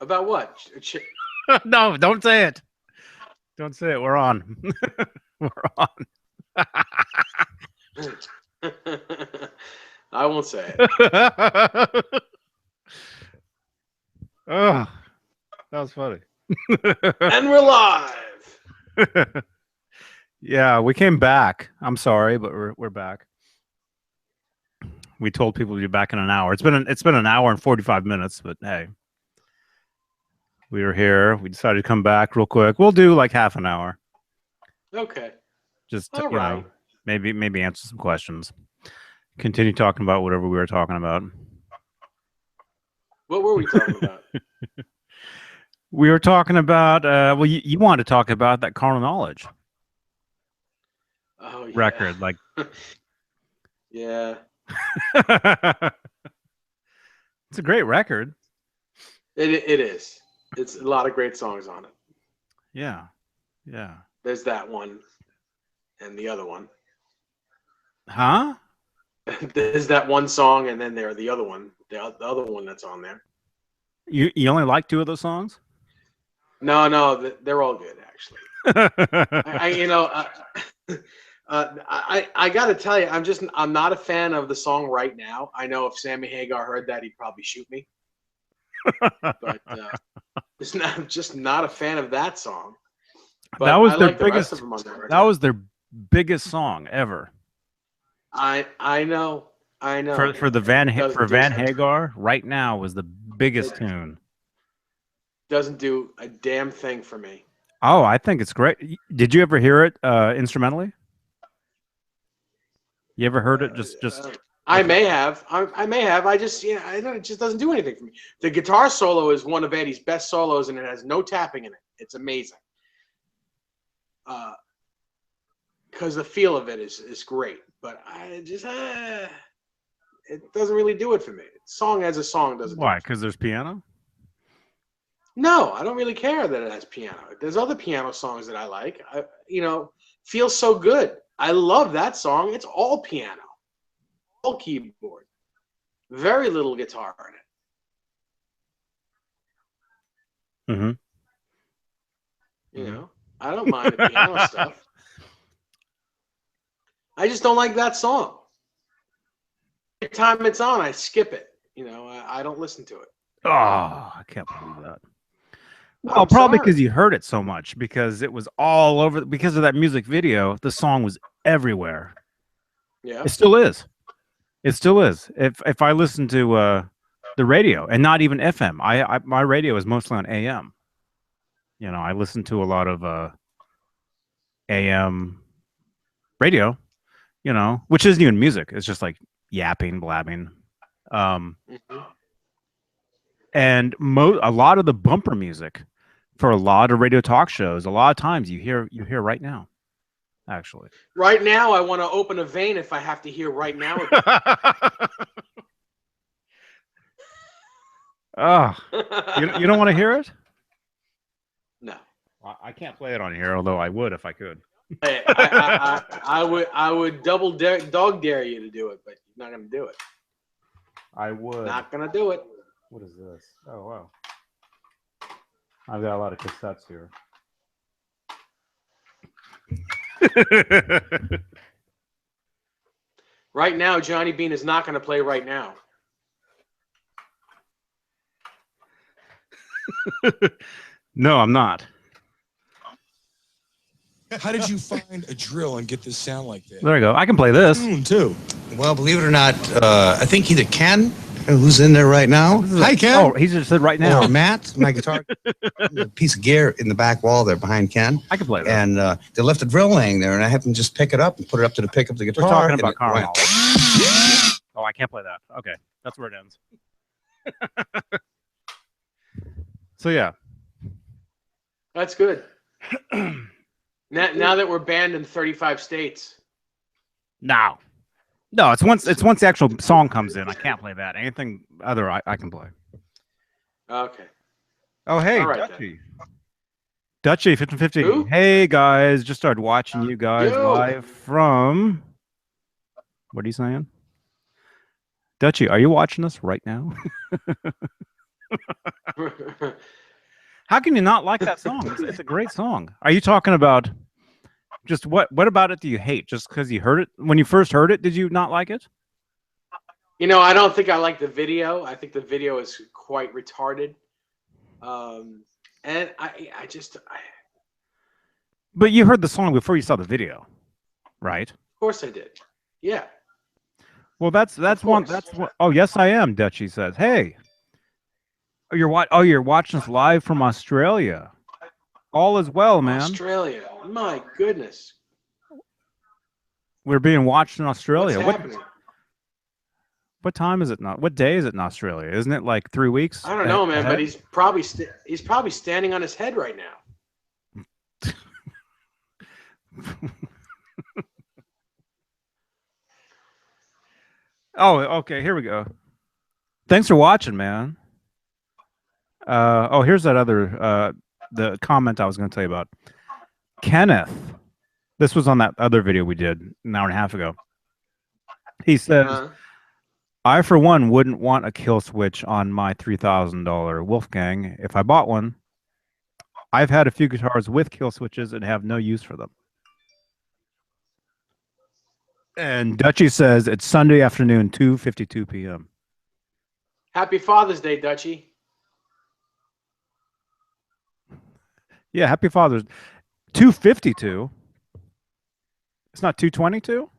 About what? No, don't say it. Don't say it. We're on. We're on. I won't say it. Oh, that was funny. And we're live. Yeah, we came back. I'm sorry, but we're back. We told people to be back in an hour. It's been an hour and 45 minutes, but hey, we were here. We decided to come back real quick. We'll do like half an hour. Okay. Just All you know, right. maybe answer some questions. Continue talking about whatever we were talking about. What were we talking about? We were talking about well, you wanted to talk about that carnal knowledge Oh yeah. record, like Yeah. it's a great record. It is. It's a lot of great songs on it. Yeah, yeah. There's that one and the other one. Huh? There's that one song, and then there's the other one, the other one that's on there. You only like two of those songs? No, they're all good actually. I you know, I got to tell you, I'm not a fan of the song Right Now. I know if Sammy Hagar heard that, he'd probably shoot me. But I'm just not a fan of that song. That But was I their like the rest of biggest. them on that That record. was their biggest song ever. I know, I know. For There's Van Hagar, Right Now was the biggest it tune. doesn't do a damn thing for me. Oh, I think it's great. Did you ever hear it instrumentally? You ever heard it just I like may have. I may have. I just, I don't. It just doesn't do anything for me. The guitar solo is one of Eddie's best solos, and it has no tapping in it. It's amazing. Because the feel of it is great, but I just, it doesn't really do it for me. Song as a song doesn't do why? it for me. Because there's piano. No, I don't really care that it has piano. There's other piano songs that I like. Feels so good. I love that song. It's all piano, all keyboard, very little guitar Mm-hmm. in it. Mm-hmm. I don't mind the piano stuff. I just don't like that song. Every time it's on, I skip it. I don't listen to it. Oh, I can't believe that. Well, I'm probably because sorry. you heard it so much, because it was all over. Because of that music video, the song was everywhere. Yeah. It still is. It still is. If I listen to the radio and not even FM, my radio is mostly on AM. I listen to a lot of AM radio. Which isn't even music. It's just like yapping, blabbing. Um, Mhm. and a lot of the bumper music for a lot of radio talk shows, a lot of times you hear Right Now, actually. Right now, I want to open a vein if I have to hear Right Now again. Oh, you don't want to hear it? No. I can't play it on here, although I would if I could. Hey, I would dog dare you to do it, but you're not gonna do it. I would. Not gonna do it. What is this? Oh, wow. I've got a lot of cassettes here. Right now, Johnny Beane is not gonna play Right Now. No, I'm not. How did you find a drill and get this sound like that? There you go. I can play this. Too. Well, believe it or not, I think either Ken, who's in there right now. Hi, Ken. Oh, he just said Right Now. Or Matt, my guitar, a piece of gear in the back wall there behind Ken. I can play that. And they left a drill laying there, and I happened to just pick it up and put it up to the pick of the guitar. We're talking and about it Carl. went. Oh, I can't play that. Okay, that's where it ends. So yeah, That's good. Now that we're banned in 35 states. no, it's once the actual song comes in. I can't play that. Anything other, I can play. Okay. Oh, hey, All right, Dutchy 5050. Who? Hey guys, just started watching you guys Yo. live from. What are you saying? Dutchy, are you watching us right now? How can you not like that song? It's a great song. Are you talking about just what about it do you hate? Just because you heard it when you first heard it, did you not like it? I don't think I like the video. I think the video is quite retarded. And I just, But you heard the song before you saw the video, right? of course I did. Yeah. Well, that's one. That's what. Oh, yes, I am. Dutchie says, "Hey, you're watching us live from Australia. All is well, man. Australia. My goodness. We're being watched in Australia. What's happening? What time is it not? What day is it in Australia? Isn't it like 3 weeks? I don't know, man. But he's probably standing on his head right now. Oh, okay. Here we go. Thanks for watching, man. Here's that other the comment I was going to tell you about. Kenneth. This was on that other video we did an hour and a half ago. He says, I, for one, wouldn't want a kill switch on my $3,000 Wolfgang if I bought one. I've had a few guitars with kill switches and have no use for them. And Dutchie says it's Sunday afternoon, 2:52 p.m. Happy Father's Day, Dutchie. Yeah, happy Father's. 2:52. It's not 2:22.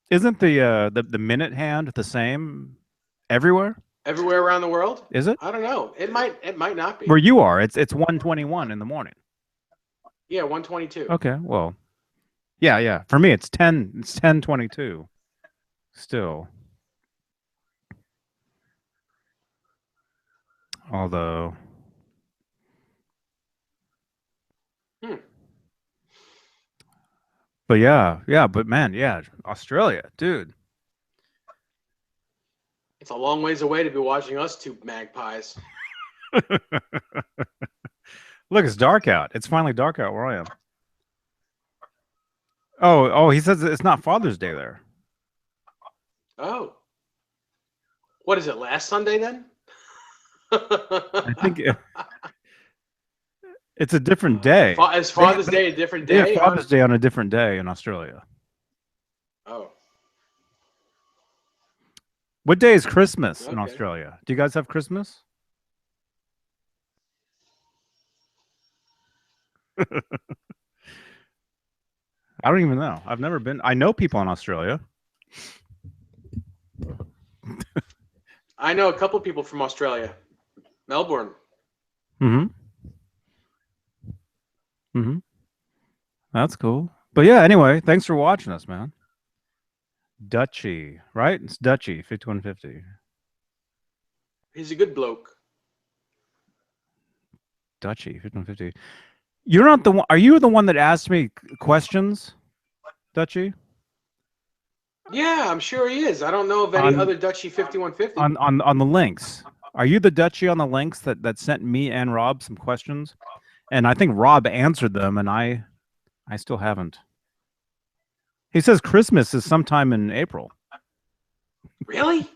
Isn't the minute hand the same everywhere? Everywhere around the world? Is it? I don't know. It might not be. Where you are, it's 1:21 in the morning. Yeah, 1:22. Okay, well, yeah. For me, it's 10:22. Still, although. But but man, Australia, dude. It's a long ways away to be watching us two magpies. Look, it's dark out. It's finally dark out where I am. Oh, he says it's not Father's Day there. Oh. What is it, last Sunday then? I think it's a different day. Is Father's Day a different day? Yeah, Father's Day on a different day in Australia. Oh. What day is Christmas in Australia? Do you guys have Christmas? I don't even know. I've never been. I know people in Australia. I know a couple people from Australia. Melbourne. That's cool. But yeah, anyway, thanks for watching us, man. Dutchie, right? It's Dutchie, 5150. He's a good bloke. Dutchie, 5150. You're not the one. Are you the one that asked me questions, Dutchie? Yeah, I'm sure he is. I don't know of any other Dutchie 5150. On the links. Are you the Dutchie on the links that sent me and Rob some questions? And I think Rob answered them, and I still haven't. He says Christmas is sometime in April. Really?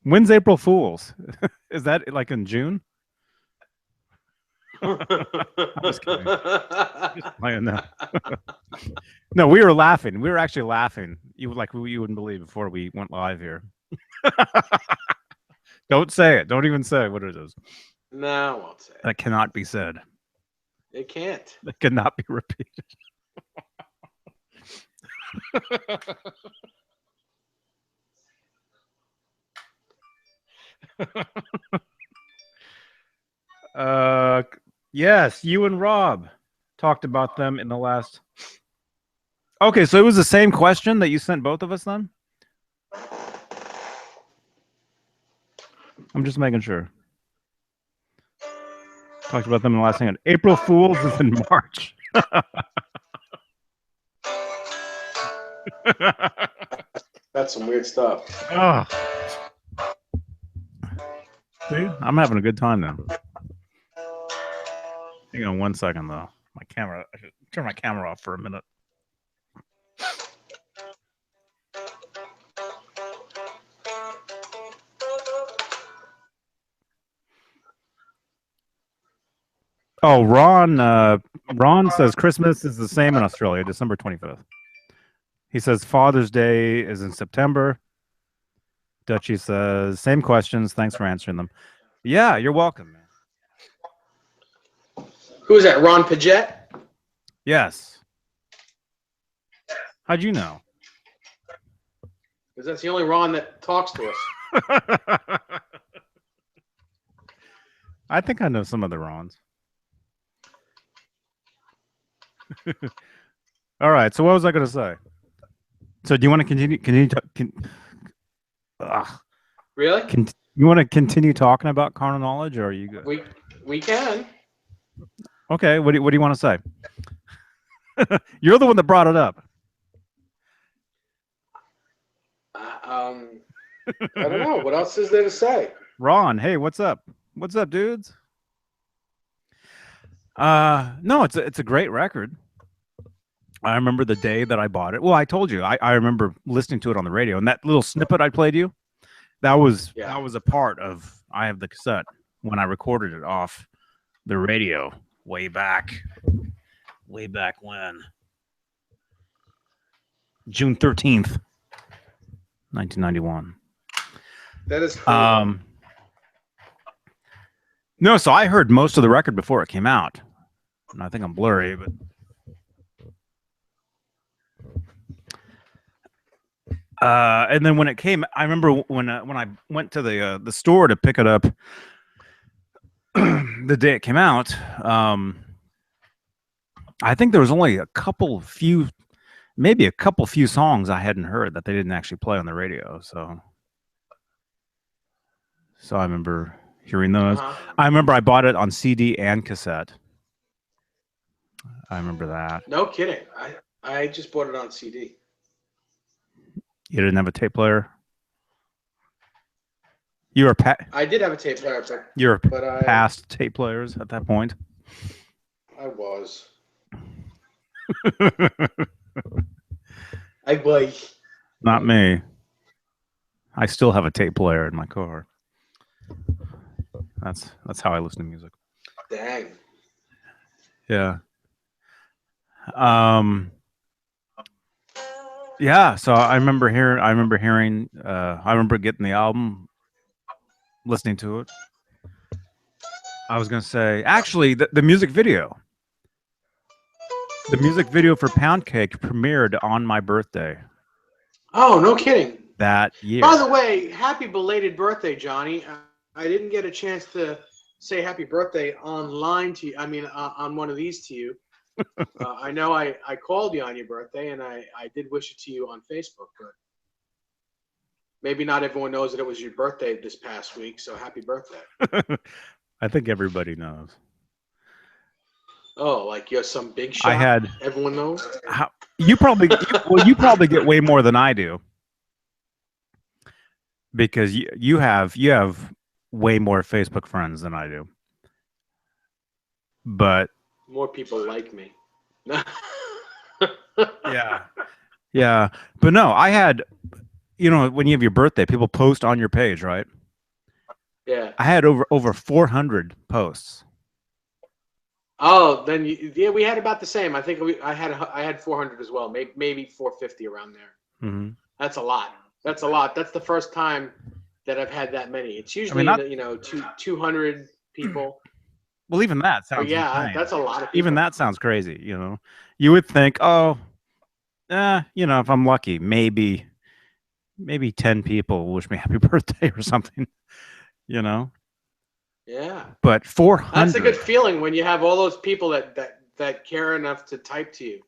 When's April Fool's? Is that like in June? I'm just kidding. Just playing that. No, we were laughing. We were actually laughing. You wouldn't believe before we went live here. Don't say it. Don't even say what it is. No, I won't say it. That cannot be said. It can't. That cannot be repeated. Yes, you and Rob talked about them in the last. Okay, so it was the same question that you sent both of us then? I'm just making sure. Talked about them in the last thing. April Fool's is in March. That's some weird stuff. Oh. See, I'm having a good time now. Hang on 1 second though. My camera. I should turn my camera off for a minute. Oh, Ron says Christmas is the same in Australia, December 25th. He says Father's Day is in September. Dutchy says same questions. Thanks for answering them. Yeah, you're welcome, man. Who's that? Ron Paget? Yes. How'd you know? Because that's the only Ron that talks to us. I think I know some other Rons. All right. So what was I going to say? So do you want to continue? Really? You want to continue talking about carnal knowledge, or are you good? We can. Okay. What do you want to say? You're the one that brought it up. I don't know. What else is there to say? Ron, hey, what's up? What's up, dudes? No, it's a great record. I remember the day that I bought it. Well, I told you, I remember listening to it on the radio, and that little snippet I played you, that was a part of I have the cassette when I recorded it off the radio way back when. June 13th, 1991. That is cool. No, so I heard most of the record before it came out. And I think I'm blurry, but and then when it came, I remember when I went to the store to pick it up the day it came out. I think there was only maybe a couple few songs I hadn't heard that they didn't actually play on the radio. So I remember hearing those. I remember I bought it on CD and cassette. I remember that. No kidding. I just bought it on CD. You didn't have a tape player? I did have a tape player, but past tape players at that point. I was. I was. Not me. I still have a tape player in my car. That's how I listen to music. Dang. Yeah. Yeah, so I remember getting the album, listening to it. I was going to say, actually, the music video. The music video for Pound Cake premiered on my birthday. Oh, no kidding. That year. By the way, happy belated birthday, Johnny. I didn't get a chance to say happy birthday online to you. I mean, on one of these to you. I know I called you on your birthday, and I did wish it to you on Facebook, but maybe not everyone knows that it was your birthday this past week, so happy birthday. I think everybody knows. Oh, like you're some big shot? Everyone knows? You probably get way more than I do. Because you have way more Facebook friends than I do. But more people like me. Yeah. But no, I had, when you have your birthday, people post on your page, right? Yeah. I had over 400 posts. Oh, then we had about the same. I think I had 400 as well, maybe 450 around there. Mm-hmm. That's a lot. That's the first time that I've had that many. It's usually 200 people. Well, even that sounds insane. That's a lot of people. Even that sounds crazy. You would think, if I'm lucky, maybe 10 people wish me happy birthday or something. Yeah. But 400. That's a good feeling when you have all those people that care enough to type to you.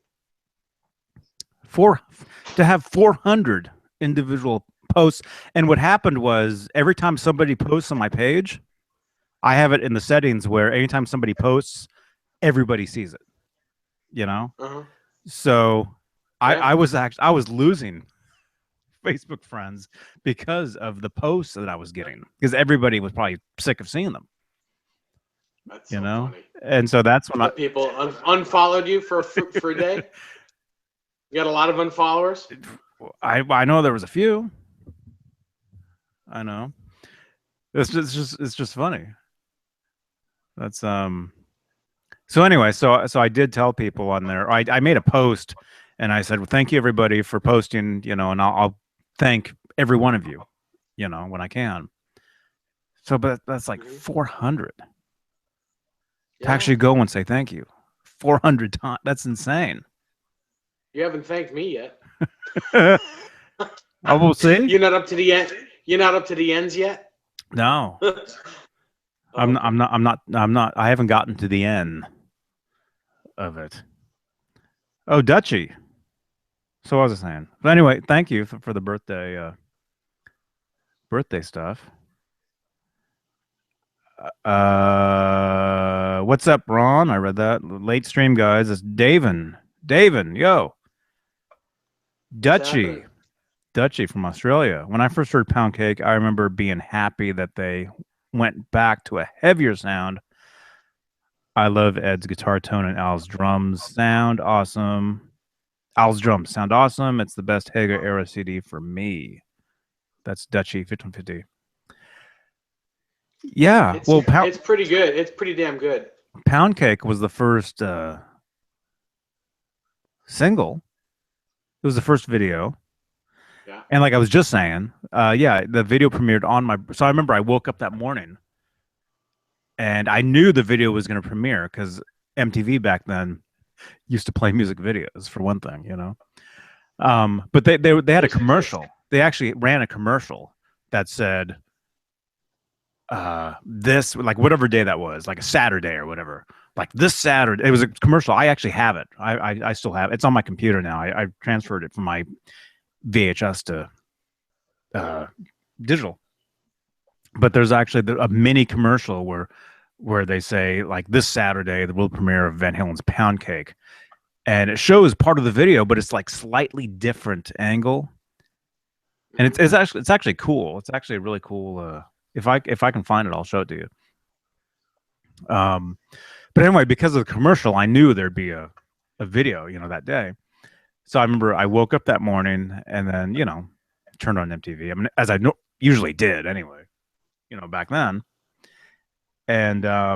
To have 400 individual posts. And what happened was every time somebody posts on my page, I have it in the settings where anytime somebody posts, everybody sees it. Uh-huh. So I was losing Facebook friends because of the posts that I was getting, because everybody was probably sick of seeing them. That's so funny. And so that's when people unfollowed you for a day. You got a lot of unfollowers. I know there was a few. I know. It's just funny. That's So anyway, so I did tell people on there. I made a post, and I said, "Well, thank you everybody for posting. You know, and I'll thank every one of you. You know, when I can." So, but that's like 400 to Yeah. actually go and say thank you. 400 times. That's insane. You haven't thanked me yet. I will see. You're not up to the end. You're not up to the ends yet. No, Oh, I'm okay. not. I haven't gotten to the end of it. Oh, Dutchy. So what was I saying? But anyway, thank you for the birthday stuff. What's up, Ron? I read that. Late stream, guys. It's Davin. Davin, yo. Dutchy. Dutchy from Australia. When I first heard Pound Cake, I remember being happy that they went back to a heavier sound. I love Ed's guitar tone and Al's drums sound awesome. Al's drums sound awesome. It's the best Hager era CD for me. That's Dutchy 5150. Yeah, it's pretty good. It's pretty damn good. Pound Cake was the first single. It was the first video. Yeah. And like I was just saying, the video premiered on my. So I remember I woke up that morning, and I knew the video was going to premiere because MTV back then used to play music videos for one thing, you know. But they had a commercial. They actually ran a commercial that said, this, like whatever day that was, like a Saturday or whatever, like this Saturday. It was a commercial. I actually have it. I still have it. It's on my computer now. I transferred it from my VHS to digital. But there's actually a mini commercial where they say, like, this Saturday the world premiere of Van Halen's Pound Cake, and it shows part of the video, but it's like slightly different angle, and it's actually cool. It's actually a really cool. If I can find it, I'll show it to you. But anyway, because of the commercial, I knew there'd be a video, you know, that day. So I remember I woke up that morning and then, you know, turned on MTV. I mean, as I usually did anyway, you know, back then. And I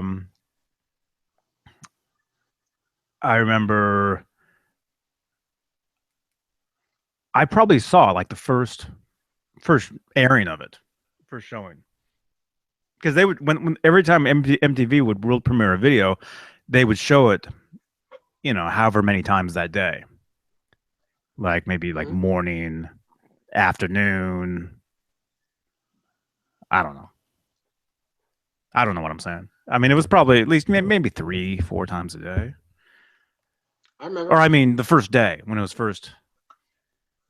remember I probably saw like the first airing of it, first showing. Because they would when every time MTV would world premiere a video, they would show it, you know, however many times that day. Like maybe like morning, afternoon. I don't know. I don't know what I'm saying. I mean, it was probably at least maybe 3-4 times a day. I remember. Or I mean, the first day when it was first,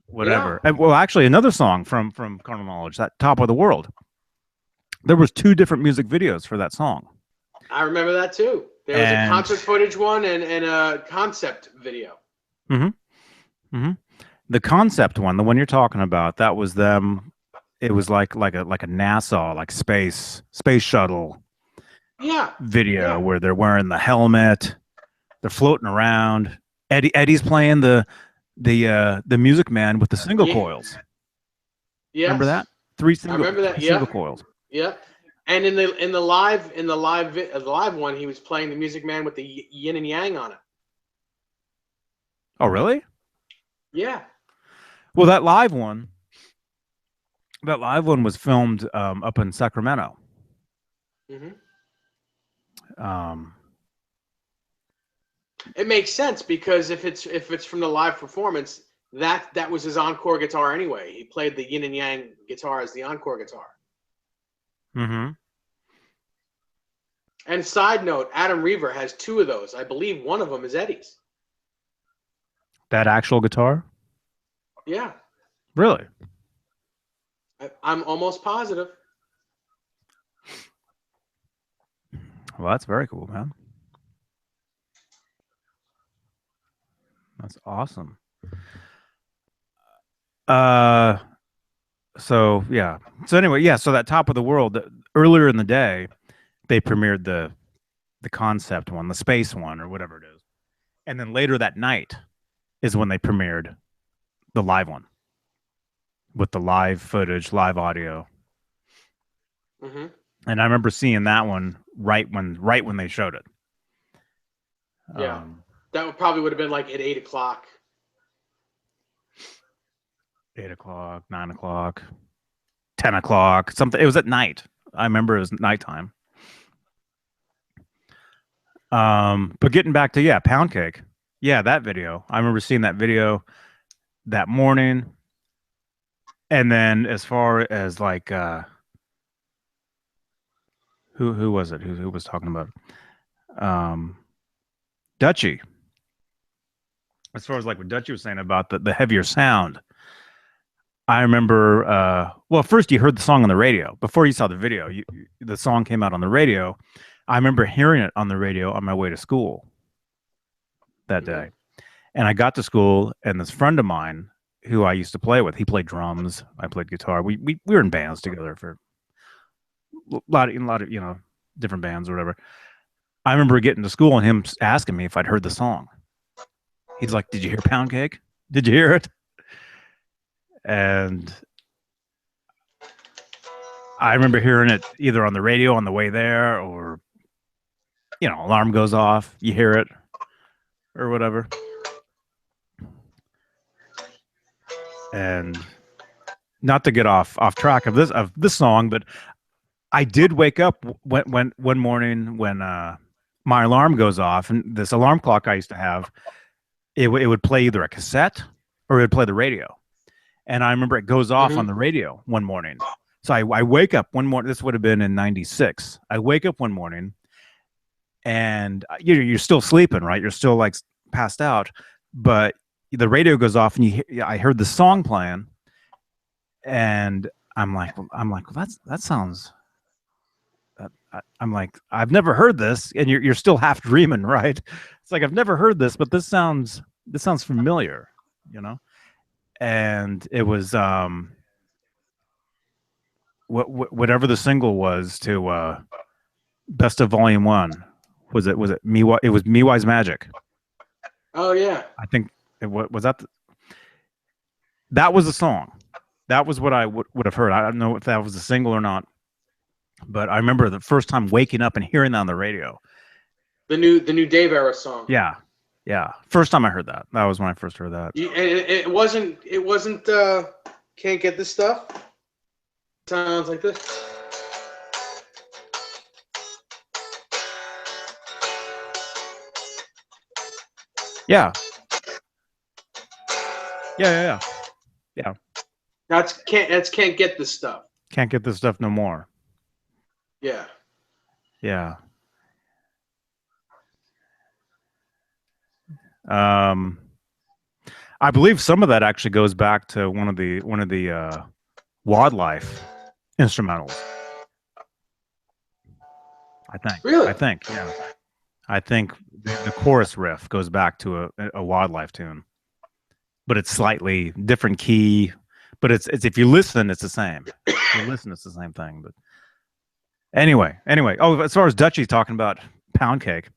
whatever. Yeah. And, well, actually, another song from Carnal Knowledge, that "Top of the World." There was 2 different music videos for that song. I remember that too. There was a concert footage one and a concept video. The concept one, the one you're talking about, that was them. It was like a NASA, like space shuttle. Yeah. Video where they're wearing the helmet, they're floating around. Eddie's playing the Music Man with the single coils. Yes. Remember that? 3 single coils. Yeah. And in the live one, he was playing the Music Man with the yin and yang on it. Oh, really? Yeah. Well, that live one was filmed up in Sacramento. It makes sense because if it's from the live performance, that was his encore guitar anyway. He played the yin and yang guitar as the encore guitar. And side note, Adam Reaver has 2 of those. I believe one of them is Eddie's. That actual guitar? Yeah. Really? I'm almost positive. Well, that's very cool, man. That's awesome. So yeah. So anyway, yeah. So that Top of the World, earlier in the day, they premiered the concept one, the space one, or whatever it is, and then later that night is when they premiered the live one with the live footage, live audio. And I remember seeing that one right when they showed it. Yeah. That probably would have been like at 8 o'clock. 8 o'clock, 9 o'clock, 10 o'clock, something. It was at night. I remember it was nighttime. But getting back to, Pound Cake. Yeah, that video. I remember seeing that video that morning. And then as far as like who was it? Who was talking about it? Dutchie. As far as like what Dutchie was saying about the heavier sound. I remember, well, first you heard the song on the radio. Before you saw the video, the song came out on the radio. I remember hearing it on the radio on my way to school that day. And I got to school, and this friend of mine who I used to play with, he played drums. I played guitar. We were in bands together for a lot of different bands or whatever. I remember getting to school and him asking me if I'd heard the song. He's like, "Did you hear Pound Cake? Did you hear it?" And I remember hearing it either on the radio on the way there, or alarm goes off, you hear it or whatever. And not to get off track of this song, but I did wake up when one morning when my alarm goes off, and this alarm clock I used to have, it would play either a cassette or it would play the radio. And I remember it goes off on the radio one morning. So I wake up one morning. This would have been in '96. I wake up one morning, and you're still sleeping, right? You're still like passed out, but the radio goes off, and I heard the song playing, and I'm like, well, that sounds. I'm like, I've never heard this, and you're still half dreaming, right? It's like I've never heard this, but this sounds familiar, And it was whatever the single was to Best of Volume 1. Was it Me? It was Me-Wise Magic. Oh yeah, I think it was that. That was the song. That was what I would have heard. I don't know if that was a single or not, but I remember the first time waking up and hearing that on the radio. The new Dave era song. Yeah. First time I heard that. That was when I first heard that. It wasn't. Can't Get This Stuff. Sounds like this. Yeah. That's Can't Get This Stuff. Can't Get This Stuff No More. Yeah. Yeah. I believe some of that actually goes back to one of the Wildlife instrumentals. I think. Really? I think. Yeah. I think the chorus riff goes back to a Wildlife tune, but it's slightly different key. But it's if you listen, it's the same. If you listen, it's the same thing. But anyway. Oh, as far as Dutchie's talking about Pound Cake,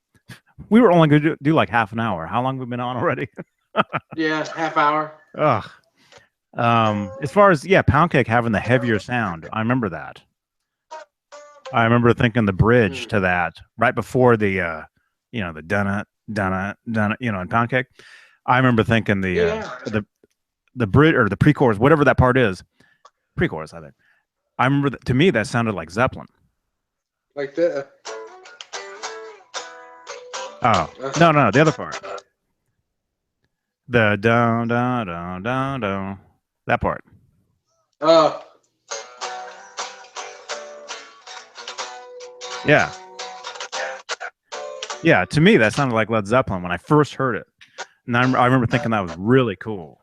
we were only going to do like half an hour. How long have we been on already? Yeah, half hour. Ugh. As far as Pound Cake having the heavier sound, I remember that. I remember thinking the bridge to that right before the the dunna in Pound Cake. I remember thinking the bridge or the pre-chorus, whatever that part is, pre-chorus. I think. I remember to me that sounded like Zeppelin. Like that. Oh no, the other part. The down, that part. Yeah. Yeah, to me that sounded like Led Zeppelin when I first heard it. And I remember thinking that was really cool.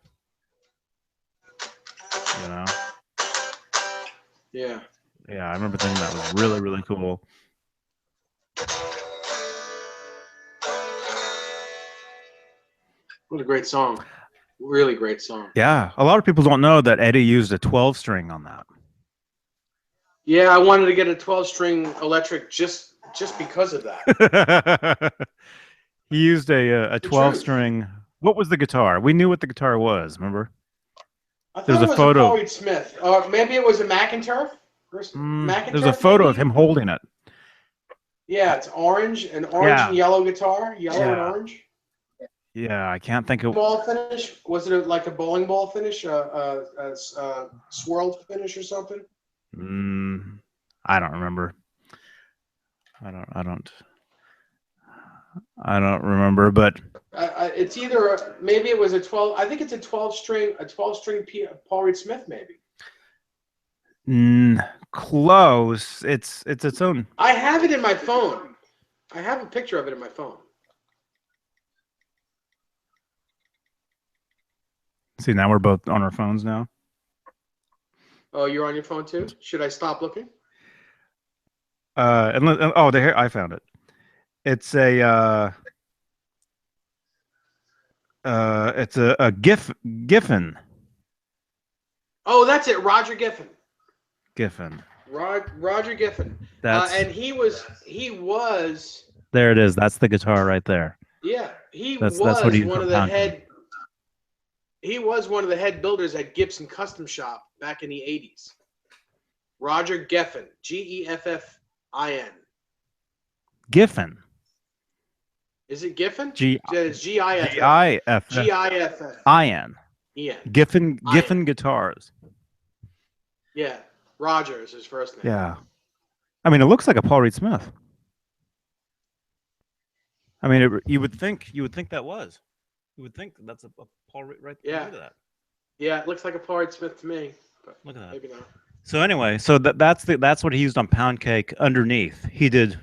Yeah. Yeah, I remember thinking that was really, really cool. What a great song. Really great song. Yeah. A lot of people don't know that Eddie used a 12-string on that. Yeah, I wanted to get a 12-string electric just because of that. He used a 12-string. What was the guitar? We knew what the guitar was, remember? I thought it was a Floyd Smith. Maybe it was a McInturf? There's a photo of him holding it. Yeah, it's orange, an orange Yeah. and yellow guitar, yellow and Yeah. orange. Yeah, I can't think of. Ball finish? Was it like a bowling ball finish, a swirled finish or something? I don't remember. I don't remember, but It's either maybe it was a 12. I think it's a 12 string Paul Reed Smith maybe. close. It's its own. I have it in my phone. I have a picture of it in my phone. See, now we're both on our phones now. Oh, you're on your phone too? Should I stop looking? There I found it. It's a Giffen. Oh, that's it. Roger Giffen. Giffen. Roger Giffen. That's and he was there. It is. That's the guitar right there. Yeah, That's what he one of the head. He was one of the head builders at Gibson Custom Shop back in the 80s. Roger Geffen, Geffin. Giffen. Is it Giffen? It's Giff. Giff. Yeah. Giffen guitars. Yeah. Roger is his first name. Yeah. I mean, it looks like a Paul Reed Smith. I mean, you would think that was. You would think that's a Paul Reed right there. Yeah. Look at that. Yeah, it looks like a Paul Reed Smith to me. But look at that. Maybe not. So anyway, that's what he used on Pound Cake underneath. He did,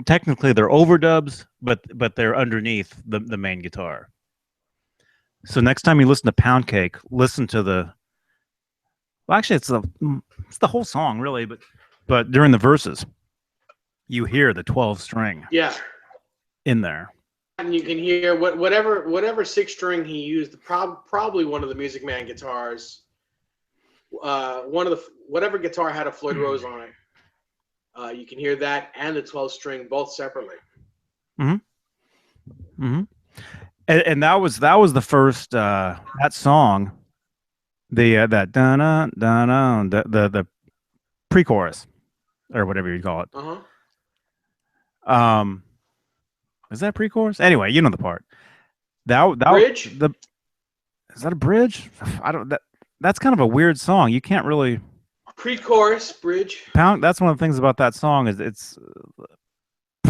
technically they're overdubs, but they're underneath the main guitar. So next time you listen to Pound Cake, listen to actually it's the whole song really, but during the verses, you hear the 12 string. Yeah. In there. And you can hear whatever 6-string he used, probably one of the Music Man guitars. Whatever guitar had a Floyd Rose on it. You can hear that and the 12-string both separately. Mm-hmm. Mm-hmm. And that was the first that song, that da-na, da-na, the pre-chorus or whatever you call it. Is that pre-chorus? Anyway, you know the part. That bridge? Is that a bridge? I don't. That's kind of a weird song. You can't really pre-chorus bridge. That's one of the things about that song is it's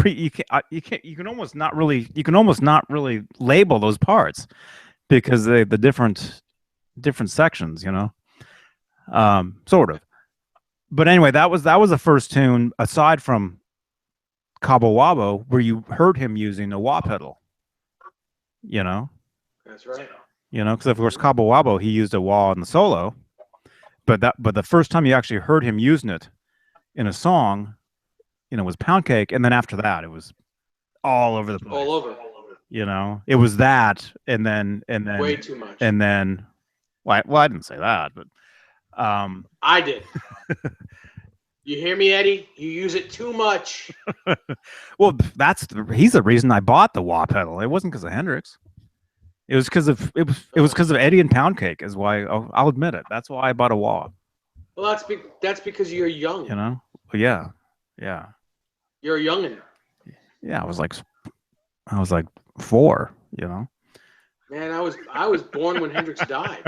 you can almost not really label those parts because the different sections, sort of. But anyway, that was the first tune aside from Cabo Wabo where you heard him using a wah pedal. That's right. Because of course Cabo Wabo he used a wah in the solo, but the first time you actually heard him using it in a song, was Pound Cake, and then after that it was all over the place. All over. It was that, and then way too much. And then, well, I didn't say that, but I did. You hear me, Eddie? You use it too much. Well, he's the reason I bought the wah pedal. It wasn't because of Hendrix. It was because of Eddie and Pound Cake. Is why I'll admit it. That's why I bought a wah. Well, that's because you're young. Well, yeah. You're a youngin'. Yeah, I was like 4. Man, I was born when Hendrix died.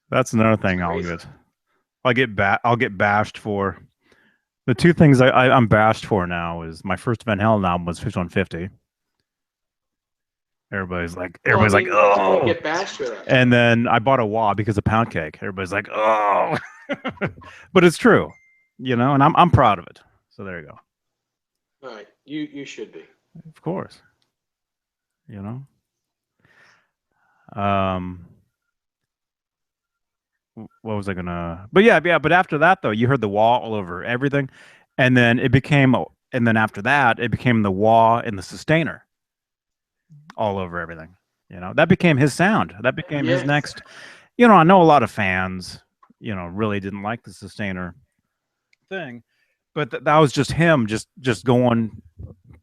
That's another thing I'll get bashed for. The two things I'm bashed for now is my first Van Halen album was 5150. Everybody's like, oh, get bashed for that. And then I bought a wah because of Pound Cake. Everybody's like, oh, but it's true, and I'm proud of it. So there you go. All right, you should be. Of course. What was I gonna? But but after that though, you heard the wah all over everything, and then after that it became the wah and the sustainer all over everything. That became his sound. That became his next. I know a lot of fans, really didn't like the sustainer thing, but that was just him, just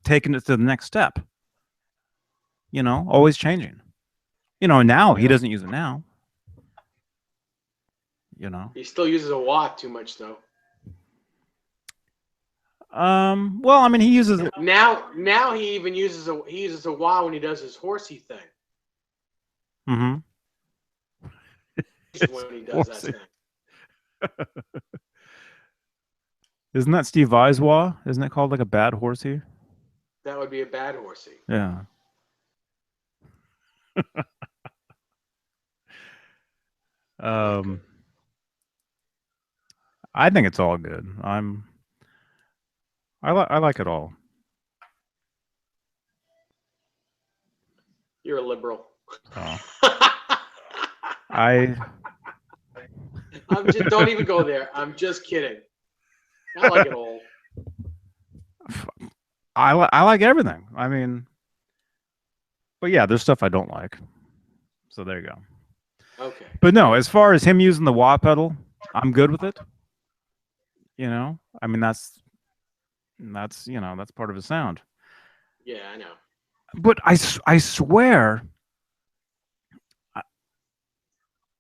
taking it to the next step. Always changing. Now he doesn't use it now. You know. He still uses a wah too much though. Well, I mean, he uses it. Now he even uses a wah when he does his horsey thing. Mm-hmm. When he does that thing. Isn't that Steve Vai's wah? Isn't it called like a bad horsey? That would be a bad horsey. Yeah. I think it's all good. I like it all. You're a liberal. Oh. Don't even go there. I'm just kidding. I like it all. I like everything. I mean, but yeah, there's stuff I don't like. So there you go. Okay. But no, as far as him using the wah pedal, I'm good with it. You know, I mean that's that's part of his sound. Yeah, I know. But I swear,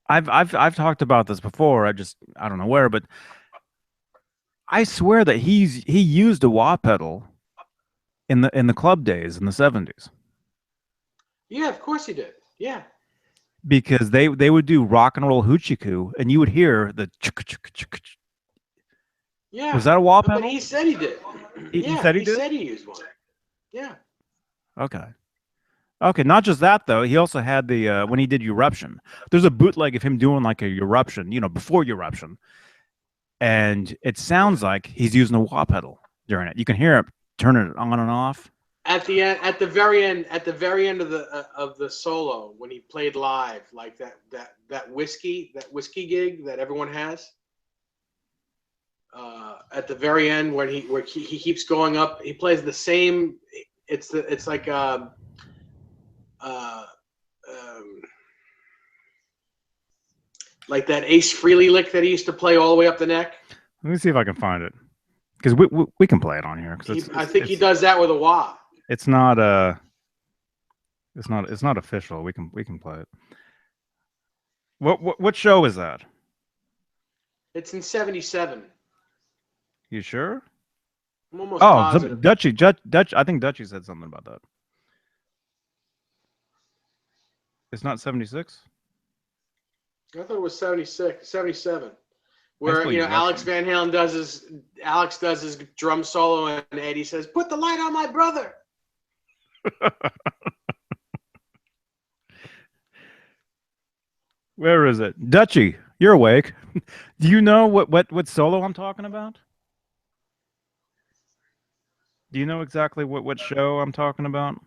I've talked about this before. I don't know where, but I swear that he used a wah pedal in the club days in the 70s. Yeah, of course he did. Yeah. Because they would do rock and roll hoochie coo, and you would hear the. Yeah. Was that a wah pedal? But he said he did. He said he did. He said he used one. Yeah. Okay. Okay, not just that though. He also had the when he did Eruption. There's a bootleg of him doing like a Eruption, before Eruption, and it sounds like he's using a wah pedal during it. You can hear it turning it on and off. At the end, at the very end of the solo, when he played live, like that whiskey gig that everyone has. At the very end, where he keeps going up, he plays the same. It's like like that Ace Frehley lick that he used to play all the way up the neck. Let me see if I can find it, because we can play it on here. I think he does that with a wah. It's not it's not official. We can play it. What show is that? It's in '77. You sure? I'm almost positive. Dutch. I think Dutchie said something about that. It's not 76? I thought it was 76, 77. Where Alex Van Halen does his drum solo and Eddie says, "Put the light on my brother." Where is it? Dutchie, you're awake. Do you know what solo I'm talking about? Do you know exactly what show I'm talking about?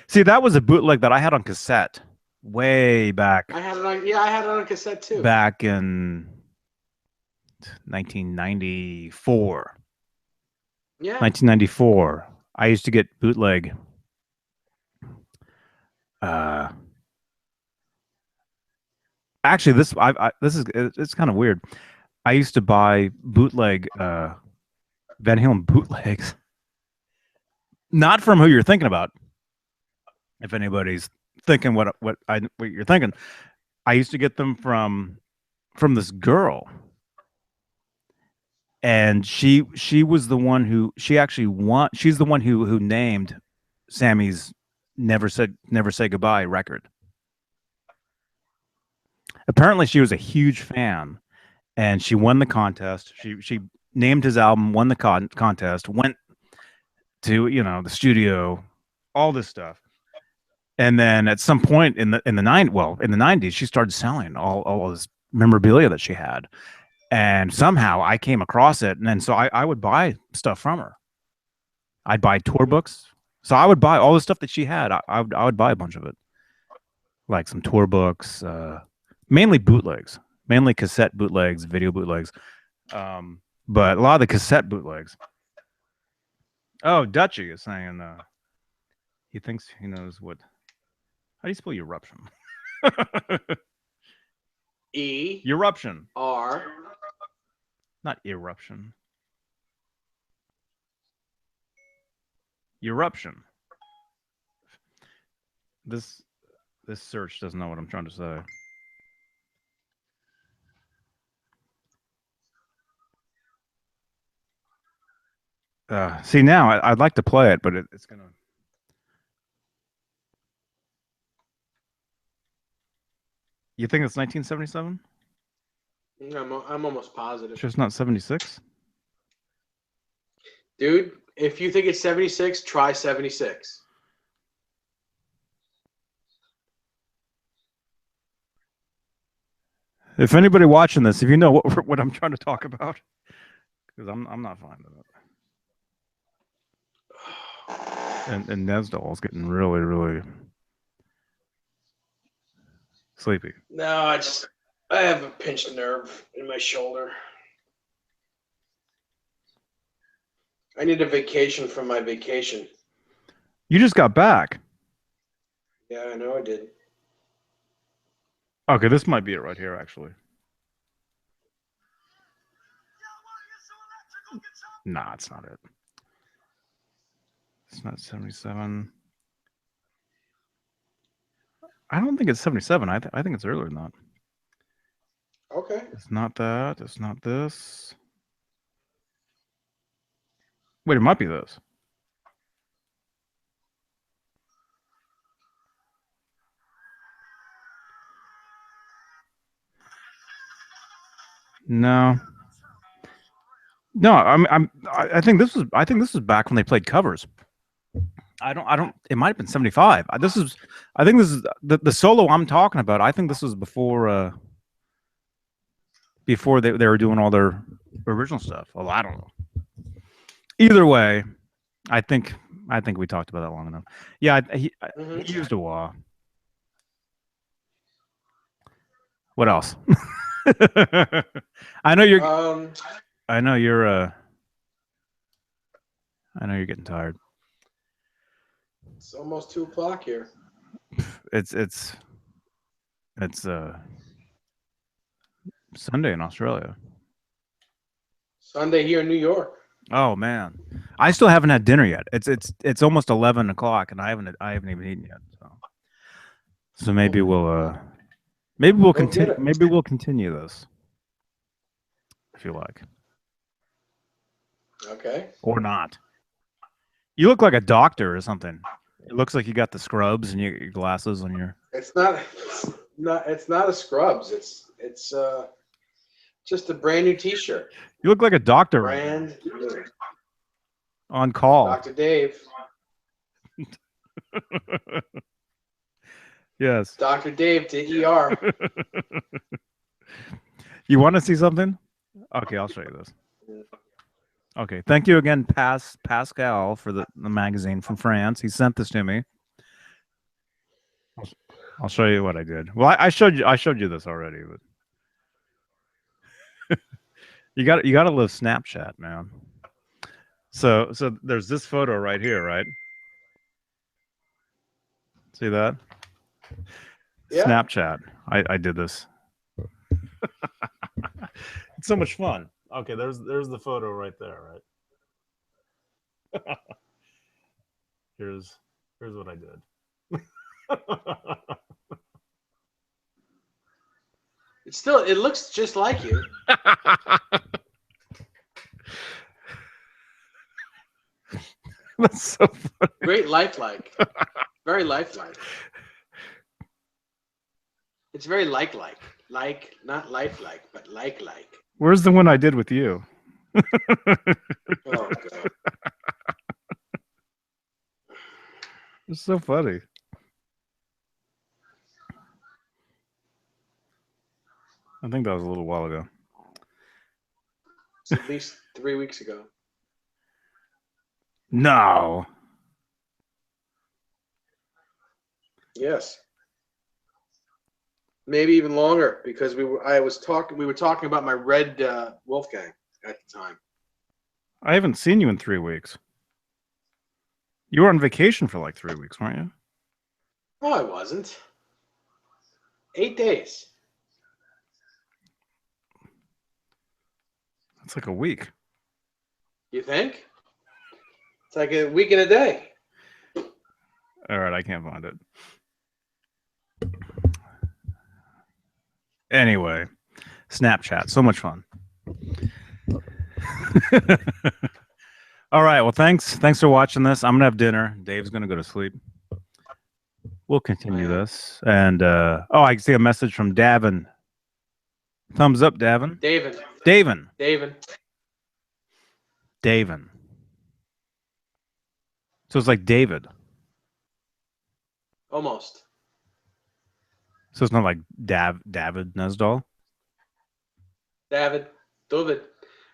See, that was a bootleg that I had on cassette way back. I had it on cassette too. Back in 1994. Yeah. 1994. I used to get bootleg. Actually, it's kind of weird. I used to buy bootleg Van Halen bootlegs, not from who you're thinking about. If anybody's thinking what you're thinking, I used to get them from this girl, and she was the one who she's the one who named Sammy's Never Say Goodbye record. Apparently she was a huge fan, and she won the contest. She named his album, won the contest, went to the studio, all this stuff. And then at some point in the 90s, she started selling all this memorabilia that she had. And somehow I came across it, and then so I would buy stuff from her. I'd buy tour books. So I would buy all the stuff that she had. I would buy a bunch of it, like some tour books, mainly bootlegs, mainly cassette bootlegs, video bootlegs, but a lot of the cassette bootlegs. Oh, Dutchie is saying he thinks he knows what. How do you spell eruption? Eruption. R. Not eruption. Eruption. This search doesn't know what I'm trying to say. See, now I'd like to play it, but it's gonna. You think it's 1977? I'm almost positive. It's just not 76. Dude, if you think it's 76, try 76. If anybody watching this, if you know what I'm trying to talk about, because I'm not finding it. And Nesdall's getting really, really sleepy. No, I have a pinched nerve in my shoulder. I need a vacation from my vacation. You just got back. Yeah, I know I did. Okay, this might be it right here, actually. Nah, it's not it. It's not 77. I don't think it's 77. I think it's earlier than that. Okay. It's not that. It's not this. Wait, it might be this. No. No, I think this was back when they played covers. I don't. It might have been 75. I think this is the solo I'm talking about. I think this was before they were doing all their original stuff. Well, I don't know. Either way, I think we talked about that long enough. Yeah, he used a wah. What else? I know you're. I know you're getting tired. It's almost 2:00 here. It's Sunday in Australia. Sunday here in New York. Oh man, I still haven't had dinner yet. It's almost 11 o'clock, and I haven't even eaten yet. So maybe we'll continue. Maybe we'll continue this if you like. Okay. Or not. You look like a doctor or something. It looks like you got the scrubs and your glasses on your. It's not a scrubs. It's just a brand new T-shirt. You look like a doctor. Brand new. On call. Dr. Dave. Yes. Dr. Dave to ER. You want to see something? Okay, I'll show you this. Okay, thank you again, Pascal, for the magazine from France. He sent this to me. I'll show you what I did. Well, I showed you this already, but you got to love Snapchat, man. So there's this photo right here, right? See that? Yeah. Snapchat. I did this. It's so much fun. Okay, there's the photo right there, right? Here's what I did. It looks just like you. That's so funny. Great lifelike. Very lifelike. It's very like, not lifelike, but like. Where's the one I did with you? Oh, God. It's so funny. I think that was a little while ago. It's at least 3 weeks ago. No. Yes. Maybe even longer because we were talking about my red Wolfgang at the time. I haven't seen you in 3 weeks. You were on vacation for like 3 weeks, weren't you? No, I wasn't. 8 days. That's like a week. You think? It's like a week and a day. All right, I can't find it. Anyway, Snapchat, so much fun. All right. Well, thanks for watching this. I'm gonna have dinner. Dave's gonna go to sleep. We'll continue this. And I see a message from Davin. Thumbs up, Davin. Davin. So it's like David. Almost. So it's not like David Nesdall. David.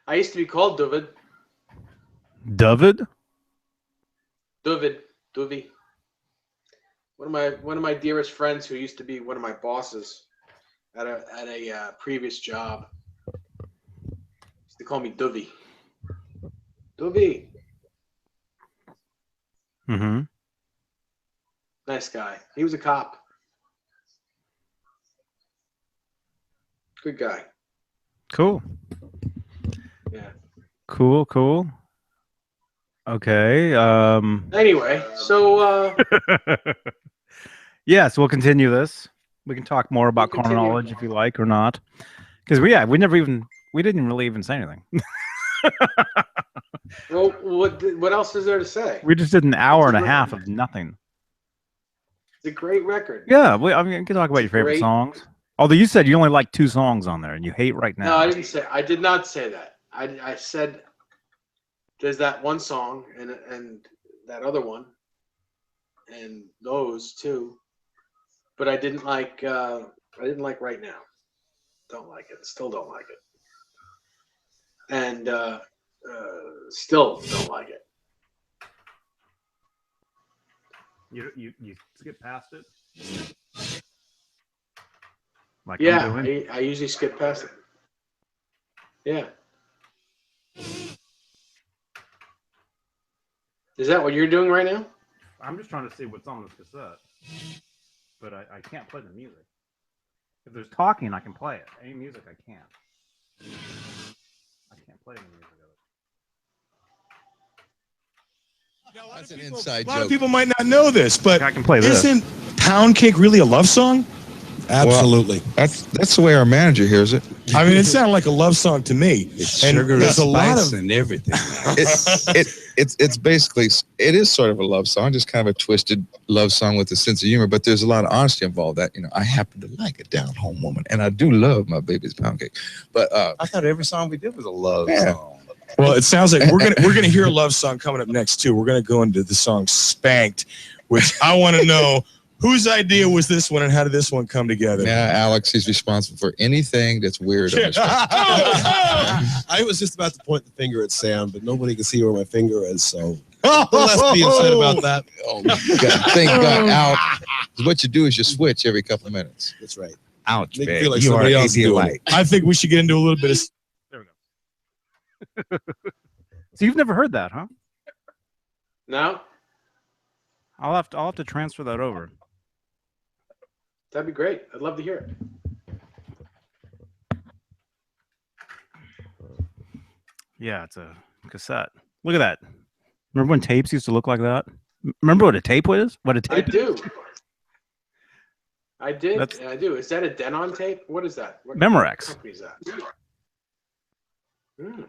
I used to be called David. David. One of my dearest friends who used to be one of my bosses at a previous job used to call me Dovey. Mm-hmm. Nice guy. He was a cop. Good guy. Cool. Yeah. Cool. Okay. Anyway, so yeah, so we'll continue this. We can talk more about carnal knowledge if you like or not. Because we didn't really even say anything. well, what else is there to say? We just did an hour and a half of nothing. It's a great record. Yeah, you can talk about your favorite songs. Although you said you only like 2 songs on there and you hate Right Now. No, I did not say that. I said there's that one song and that other one and those two, but I didn't like Right Now. Don't like it. Still don't like it. And still don't like it. You skip past it? Like yeah, I usually skip past it. Yeah. Is that what you're doing right now? I'm just trying to see what's on this cassette. But I can't play the music. If there's talking, I can play it. Any music, I can't. I can't play any music of it. That's an inside joke. A lot of people might not know this, but I can play this. Isn't Pound Cake really a love song? Absolutely. Well, that's the way our manager hears it. I mean, it sounded like a love song to me. It's sugar and spice and everything. It's basically, it is sort of a love song, just kind of a twisted love song with a sense of humor, but there's a lot of honesty involved. That, I happen to like a down-home woman, and I do love my baby's pound cake. But I thought every song we did was a love song. Well, it sounds like we're gonna hear a love song coming up next too. We're gonna go into the song "Spanked," which I want to know whose idea was this one and how did this one come together? Yeah, Alex is responsible for anything that's weird. On this I was just about to point the finger at Sam, but nobody can see where my finger is, so less being said about that. Oh my God! Thank God, Alex. What you do is you switch every couple of minutes. That's right. Ouch, Make man. feel like somebody else is doing it. I think we should get into a little bit of. There we go. So you've never heard that, huh? No. I'll have to transfer that over. That'd be great. I'd love to hear it. Yeah, it's a cassette. Look at that. Remember when tapes used to look like that? Remember what a tape was? What a tape I do. is? I did. I do. Is that a Denon tape? What is that? What Memorex. company is that? Mm,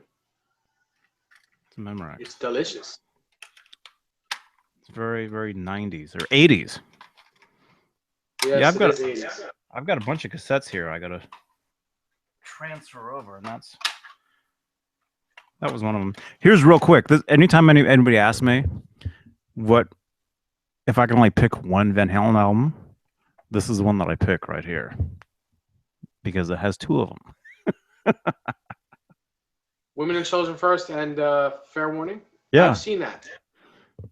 It's a Memorex. it's delicious. It's very, very 90s or 80s. Yes, Yeah, I've got it is 80s. I've got a bunch of cassettes here. I gotta transfer over, and that was one of them. Here's real quick. Anytime anybody asks me what if I can only pick one Van Halen album, this is the one that I pick right here because it has 2 of them. Women and Children First and Fair Warning. Yeah, I've seen that.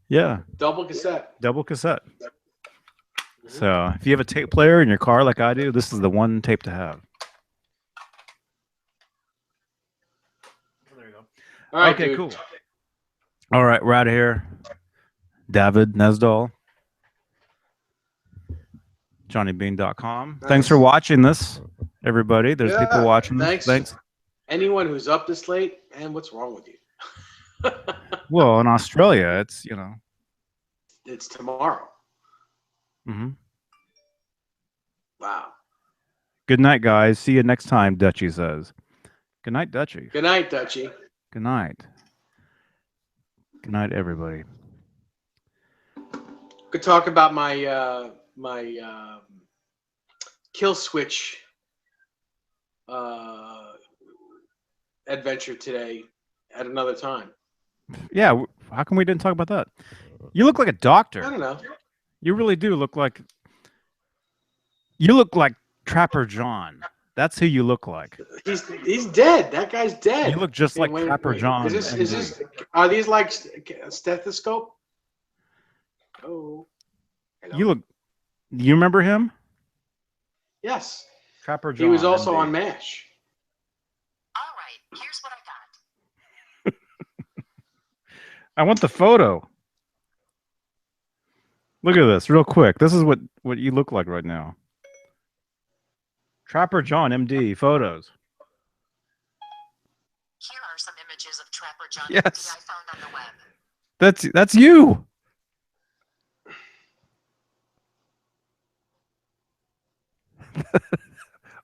yeah, Double cassette. double cassette. So if you have a tape player in your car like I do, this is the one tape to have. There you go. All right, Okay, dude. cool. All right, we're out of here. David Nesdall, JohnnyBeane.com. Nice. Thanks for watching this, everybody. There's people watching this. Thanks. Anyone who's up this late, and what's wrong with you? Well, in Australia, it's It's tomorrow. Mm-hmm. Wow. Good night, guys. See you next time, Dutchie says. Good night, Dutchie. Good night, Dutchie. Good night. Good night, everybody. Could talk about my kill switch adventure today at another time. Yeah, how come we didn't talk about that? You look like a doctor. I don't know. You really do look like. You look like Trapper John. That's who you look like. He's dead. That guy's dead. You look just Hey, like wait, Trapper wait. John. Is this? Are these like a stethoscope? Oh. Hello? You look. You remember him? Yes. Trapper John. He was also MD. on MASH. All right, here's what I got. I want the photo. Look at this, real quick. This is what you look like right now. Trapper John, MD, photos. Here are some images of Trapper John Yes. MD I found on the web. That's you.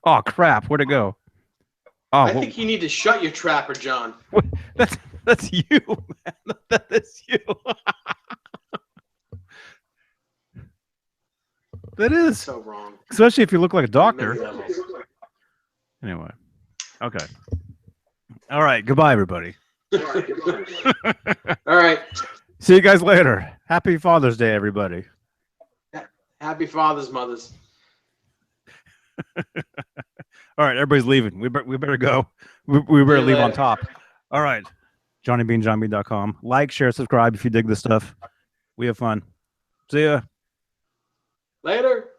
Oh crap! Where'd it go? Oh, I think you need to shut your Trapper John. that's you, man. That is you. That is, So wrong. especially if you look like a doctor. Many levels. Anyway, okay. All right. Goodbye, everybody. All right. See you guys later. Happy Father's Day, everybody. Happy fathers, mothers. All right, everybody's leaving. We better go. We better leave on top. All right. JohnnyBean, johnbean.com. Like, share, subscribe if you dig this stuff. We have fun. See ya. Later.